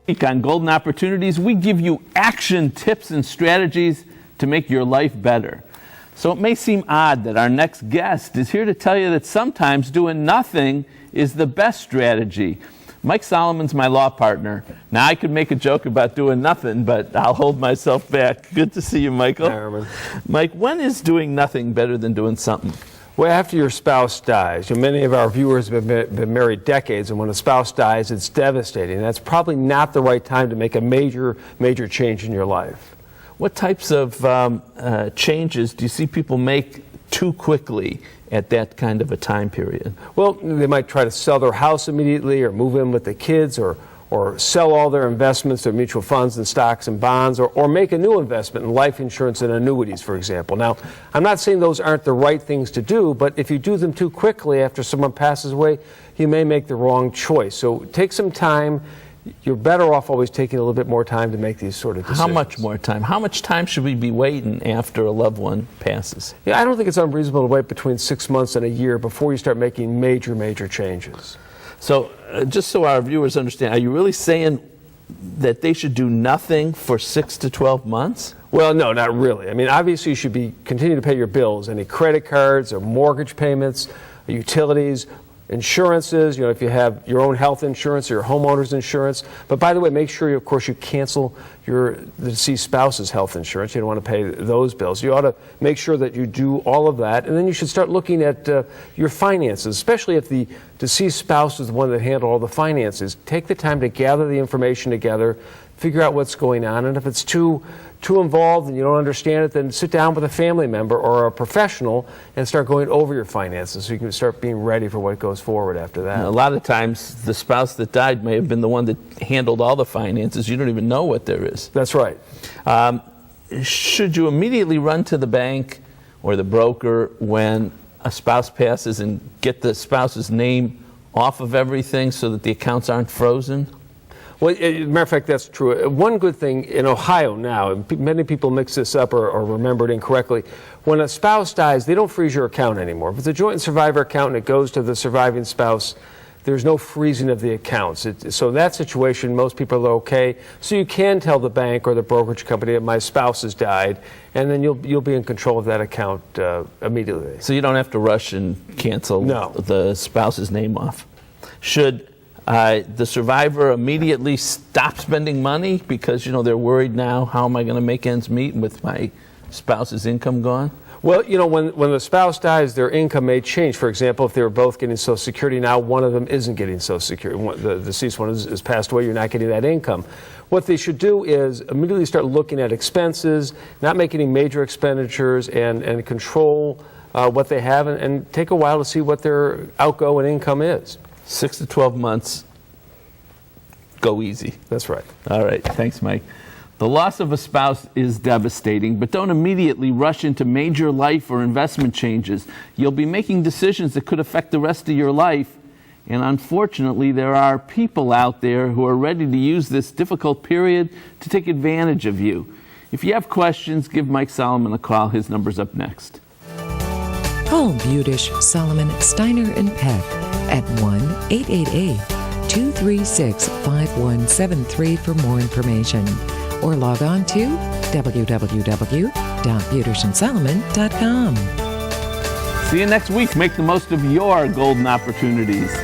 On Golden Opportunities, we give you action tips and strategies to make your life better. So it may seem odd that our next guest is here to tell you that sometimes doing nothing is the best strategy. Mike Solomon's my law partner. Now, I could make a joke about doing nothing, but I'll hold myself back. Good to see you, Michael. Hi, Herman. Mike, when is doing nothing better than doing something? Well, after your spouse dies, many of our viewers have been married decades, and when a spouse dies, it's devastating. That's probably not the right time to make a major change in your life. What types of changes do you see people make too quickly at that kind of a time period? Well, they might try to sell their house immediately, or move in with the kids, or sell all their investments, their mutual funds and stocks and bonds, or make a new investment in life insurance and annuities, for example. Now, I'm not saying those aren't the right things to do, but if you do them too quickly after someone passes away, you may make the wrong choice. So take some time. You're better off always taking a little bit more time to make these sort of decisions. How much more time? How much time should we be waiting after a loved one passes? Yeah, I don't think it's unreasonable to wait between 6 months and a year before you start making major changes. So, just so our viewers understand, are you really saying that they should do nothing for 6 to 12 months? Well, no, not really. I mean, obviously you should continue to pay your bills, any credit cards or mortgage payments, utilities, insurances, if you have your own health insurance or your homeowner's insurance. But by the way, make sure, of course, you cancel the deceased spouse's health insurance. You don't want to pay those bills. You ought to make sure that you do all of that. And then you should start looking at your finances, especially if the deceased spouse is the one that handled all the finances. Take the time to gather the information together, figure out what's going on. And if it's too involved and you don't understand it, then sit down with a family member or a professional and start going over your finances so you can start being ready for what goes forward after that. A lot of times the spouse that died may have been the one that handled all the finances. You don't even know what there is. That's right. Should you immediately run to the bank or the broker when a spouse passes and get the spouse's name off of everything so that the accounts aren't frozen? Well, as a matter of fact, that's true. One good thing in Ohio now, and many people mix this up or remember it incorrectly, when a spouse dies, they don't freeze your account anymore. If it's a joint and survivor account and it goes to the surviving spouse, there's no freezing of the accounts. So in that situation, most people are okay. So you can tell the bank or the brokerage company that my spouse has died, and then you'll be in control of that account immediately. So you don't have to rush and cancel the spouse's name off. Should the survivor immediately stop spending money because, they're worried now, how am I going to make ends meet with my spouse's income gone? Well, when the spouse dies, their income may change. For example, if they were both getting Social Security, now one of them isn't getting Social Security. The deceased one has passed away, you're not getting that income. What they should do is immediately start looking at expenses, not make any major expenditures, and control what they have, and take a while to see what their outgoing income is. 6 to 12 months, go easy. That's right. All right, thanks, Mike. The loss of a spouse is devastating, but don't immediately rush into major life or investment changes. You'll be making decisions that could affect the rest of your life, and unfortunately, there are people out there who are ready to use this difficult period to take advantage of you. If you have questions, give Mike Solomon a call. His number's up next. Call Budish, Solomon, Steiner, and Peck at 1-888-236-5173 for more information, or log on to www.budishandsolomon.com. See you next week. Make the most of your golden opportunities.